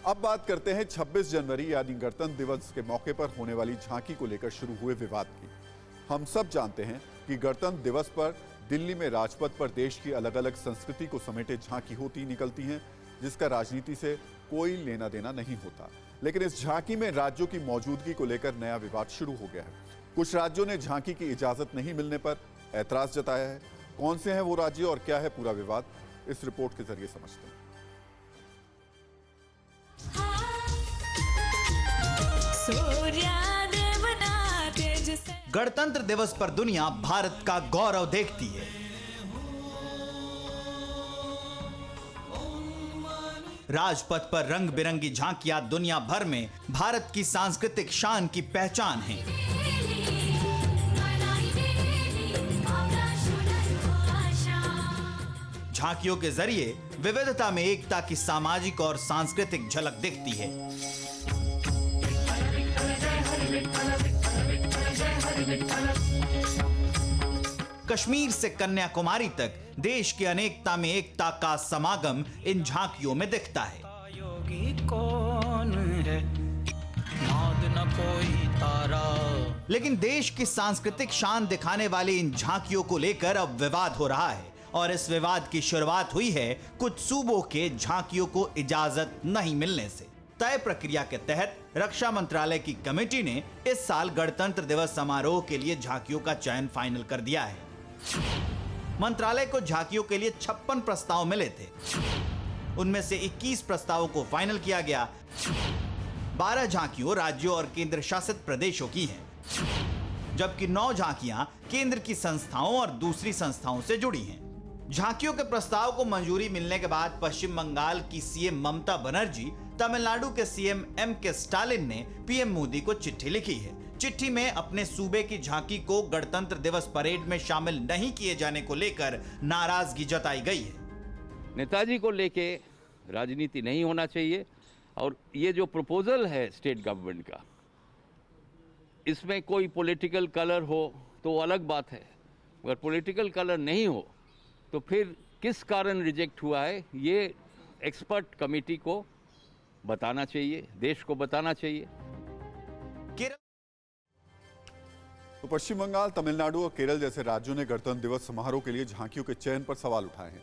अब बात करते हैं 26 जनवरी यानी गणतंत्र दिवस के मौके पर होने वाली झांकी को लेकर शुरू हुए विवाद की। हम सब जानते हैं कि गणतंत्र दिवस पर दिल्ली में राजपथ पर देश की अलग अलग संस्कृति को समेटे झांकी होती निकलती हैं, जिसका राजनीति से कोई लेना देना नहीं होता। लेकिन इस झांकी में राज्यों की मौजूदगी को लेकर नया विवाद शुरू हो गया है। कुछ राज्यों ने झांकी की इजाजत नहीं मिलने पर ऐतराज जताया है। कौन से हैं वो राज्य और क्या है पूरा विवाद, इस रिपोर्ट के जरिए समझते हैं। गणतंत्र दिवस पर दुनिया भारत का गौरव देखती है। राजपथ पर रंग बिरंगी झांकियां दुनिया भर में भारत की सांस्कृतिक शान की पहचान हैं। झांकियों के जरिए विविधता में एकता की सामाजिक और सांस्कृतिक झलक दिखती है। कश्मीर से कन्याकुमारी तक देश की अनेकता में एकता का समागम इन झांकियों में दिखता है। योगी कौन है? न कोई तारा। लेकिन देश की सांस्कृतिक शान दिखाने वाली इन झांकियों को लेकर अब विवाद हो रहा है और इस विवाद की शुरुआत हुई है कुछ सूबों के झांकियों को इजाजत नहीं मिलने से। तय प्रक्रिया के तहत रक्षा मंत्रालय की कमेटी ने इस साल गणतंत्र दिवस समारोह के लिए झांकियों का चयन फाइनल कर दिया है। मंत्रालय को झांकियों के लिए 56 प्रस्ताव मिले थे। उनमें से 21 प्रस्तावों को फाइनल किया गया। 12 झांकियों राज्यों और केंद्र शासित प्रदेशों की हैं, जबकि 9 झांकियां केंद्र की संस्थाओं और दूसरी संस्थाओं से जुड़ी हैं। झांकियों के प्रस्ताव को मंजूरी मिलने के बाद पश्चिम बंगाल की सीएम ममता बनर्जी, तमिलनाडु के सीएम एम.के. स्टालिन ने पीएम मोदी को चिट्ठी लिखी है। चिट्ठी में अपने सूबे की झांकी को गणतंत्र दिवस परेड में शामिल नहीं किए जाने को लेकर नाराजगी जताई गई है। नेताजी को लेके राजनीति नहीं होना चाहिए और ये जो प्रपोजल है स्टेट गवर्नमेंट का, इसमें कोई पॉलिटिकल कलर हो तो अलग बात है, अगर पॉलिटिकल कलर नहीं हो तो फिर किस कारण रिजेक्ट हुआ है ये एक्सपर्ट कमेटी को बताना चाहिए, देश को बताना चाहिए। तो पश्चिम बंगाल, तमिलनाडु और केरल जैसे राज्यों ने गणतंत्र दिवस समारोह के लिए झांकियों के चयन पर सवाल उठाए हैं।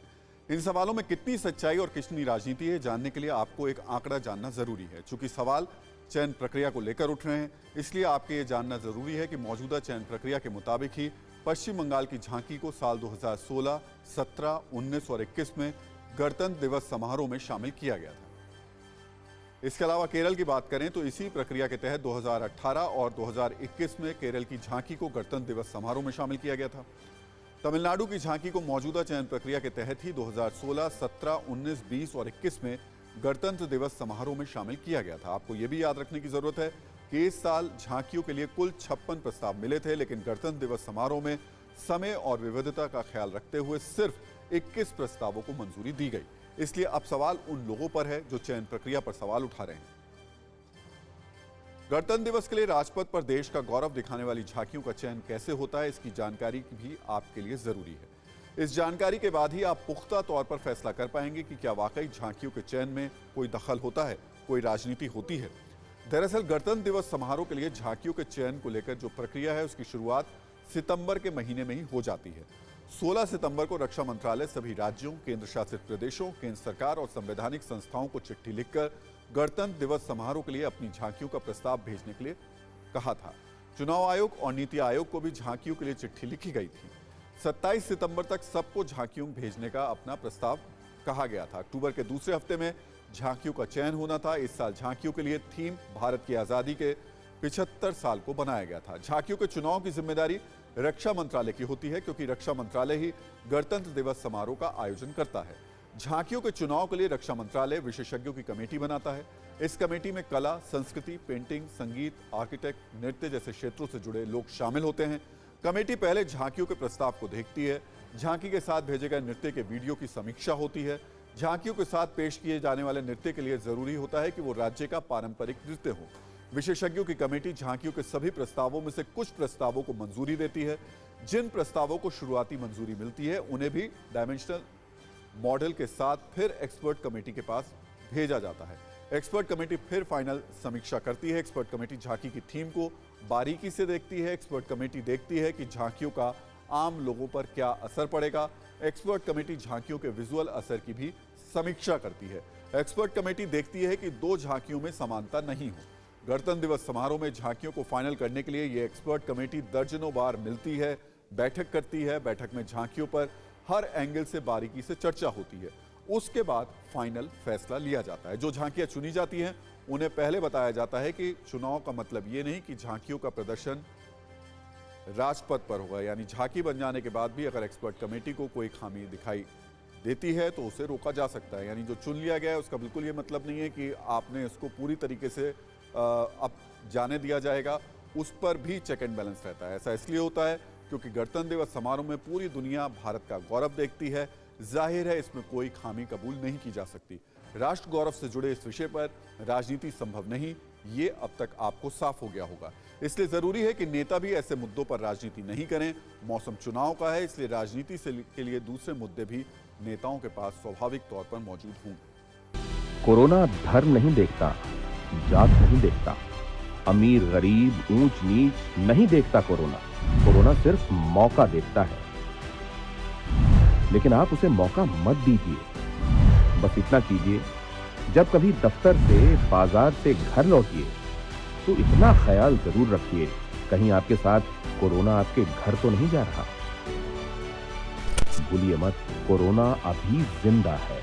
इन सवालों में कितनी सच्चाई और कितनी राजनीति है, जानने के लिए आपको एक आंकड़ा जानना जरूरी है। चूंकि सवाल चयन प्रक्रिया को लेकर उठ रहे हैं, इसलिए आपके ये जानना जरूरी है कि मौजूदा चयन प्रक्रिया के मुताबिक ही पश्चिम बंगाल की झांकी को साल 2016, 17, 19 और 21 में गणतंत्र दिवस समारोह में शामिल किया गया था। इसके अलावा केरल की बात करें तो इसी प्रक्रिया के तहत 2018 और 2021 में केरल की झांकी को गणतंत्र दिवस समारोह में शामिल किया गया था। तमिलनाडु की झांकी को मौजूदा चयन प्रक्रिया के तहत ही 2016, 17, 19, 20 और 21 में गणतंत्र दिवस समारोह में शामिल किया गया था। आपको यह भी याद रखने की जरूरत है कि इस साल झांकियों के लिए कुल 56 प्रस्ताव मिले थे, लेकिन गणतंत्र दिवस समारोह में समय और विविधता का ख्याल रखते हुए सिर्फ 21 प्रस्तावों को मंजूरी दी गई। इसलिए अब सवाल उन लोगों पर है जो चयन प्रक्रिया पर सवाल उठा रहे हैं। गणतंत्र दिवस के लिए राजपथ पर देश का गौरव दिखाने वाली झांकियों का चयन कैसे होता है, इसकी जानकारी भी आपके लिए जरूरी है। इस जानकारी के बाद ही आप पुख्ता तौर पर फैसला कर पाएंगे कि क्या वाकई झांकियों के चयन में कोई दखल होता है, कोई राजनीति होती है। दरअसल गणतंत्र दिवस समारोह के लिए झांकियों के चयन को लेकर जो प्रक्रिया है उसकी शुरुआत सितंबर के महीने में ही हो जाती है। 16 सितंबर को रक्षा मंत्रालय सभी राज्यों, केंद्र शासित प्रदेशों, केंद्र सरकार और संवैधानिक संस्थाओं को चिट्ठी लिखकर गणतंत्र दिवस समारोह के लिए अपनी झांकियों का प्रस्ताव भेजने के लिए कहा था। चुनाव आयोग और नीति आयोग को भी झांकियों के लिए चिट्ठी लिखी गई थी। 27 सितंबर तक सबको झांकियों भेजने का अपना प्रस्ताव कहा गया था। अक्टूबर के दूसरे हफ्ते में झांकियों का चयन होना था। इस साल झांकियों के लिए थीम भारत की आजादी के 75 साल को बनाया गया था। झांकियों के चुनाव की जिम्मेदारी रक्षा मंत्रालय की होती है, क्योंकि रक्षा मंत्रालय ही गणतंत्र दिवस समारोह का आयोजन करता है। झांकियों के चुनाव के लिए रक्षा मंत्रालय विशेषज्ञों की कमेटी बनाता है। इस कमेटी में कला, संस्कृति, पेंटिंग, संगीत, आर्किटेक्ट, नृत्य जैसे क्षेत्रों से जुड़े लोग शामिल होते हैं। कमेटी पहले झांकियों के प्रस्ताव को देखती है। झांकी के साथ भेजे गए नृत्य के वीडियो की समीक्षा होती है। झांकियों के साथ पेश किए जाने वाले नृत्य के लिए जरूरी होता है कि वो राज्य का पारंपरिक नृत्य हो। विशेषज्ञों की कमेटी झांकियों के सभी प्रस्तावों में से कुछ प्रस्तावों को मंजूरी देती है। जिन प्रस्तावों को शुरुआती मंजूरी मिलती है उन्हें भी डायमेंशनल मॉडल के साथ फिर एक्सपर्ट कमेटी के पास भेजा जाता है। एक्सपर्ट कमेटी फिर फाइनल समीक्षा करती है। एक्सपर्ट कमेटी झांकी की थीम को बारीकी से देखती है। एक्सपर्ट कमेटी देखती है कि झांकियों का आम लोगों पर क्या असर पड़ेगा। एक्सपर्ट कमेटी झांकियों के विजुअल असर की भी समीक्षा करती है। एक्सपर्ट कमेटी देखती है कि दो झांकियों में समानता नहीं हो। गणतंत्र दिवस समारोह में झांकियों को फाइनल करने के लिए ये एक्सपर्ट कमेटी दर्जनों बार मिलती है, बैठक करती है। बैठक में झांकियों पर हर एंगल से बारीकी से चर्चा होती है। उसके बाद फाइनल फैसला लिया जाता है। जो झांकियां चुनी जाती हैं उन्हें पहले बताया जाता है कि चुनाव का मतलब ये नहीं कि झांकियों का प्रदर्शन राजपथ पर होगा, यानी झांकी बन जाने के बाद भी अगर एक्सपर्ट कमेटी को कोई खामी दिखाई देती है तो उसे रोका जा सकता है। यानी जो चुन लिया गया है उसका बिल्कुल ये मतलब नहीं है कि आपने इसको पूरी तरीके से अब जाने दिया जाएगा। उस पर भी चेक एंड बैलेंस रहता है। ऐसा इसलिए होता है क्योंकि गणतंत्र दिवस समारोह में पूरी दुनिया भारत का गौरव देखती है। जाहिर है इसमें कोई खामी कबूल नहीं की जा सकती। राष्ट्र गौरव से जुड़े इस विषय पर राजनीति संभव नहीं, ये अब तक आपको साफ हो गया होगा। इसलिए जरूरी है कि नेता भी ऐसे मुद्दों पर राजनीति नहीं करें। मौसम चुनाव का है, इसलिए राजनीति के लिए दूसरे मुद्दे भी नेताओं के पास स्वाभाविक तौर पर मौजूद हों। कोरोना धर्म नहीं देखता, जात नहीं देखता, अमीर गरीब ऊंच नीच नहीं देखता। कोरोना सिर्फ मौका देखता है, लेकिन आप उसे मौका मत दीजिए। बस इतना कीजिए, जब कभी दफ्तर से, बाजार से घर लौटिए तो इतना ख्याल जरूर रखिए कहीं आपके साथ कोरोना आपके घर तो नहीं जा रहा। भूलिए मत, कोरोना अभी जिंदा है।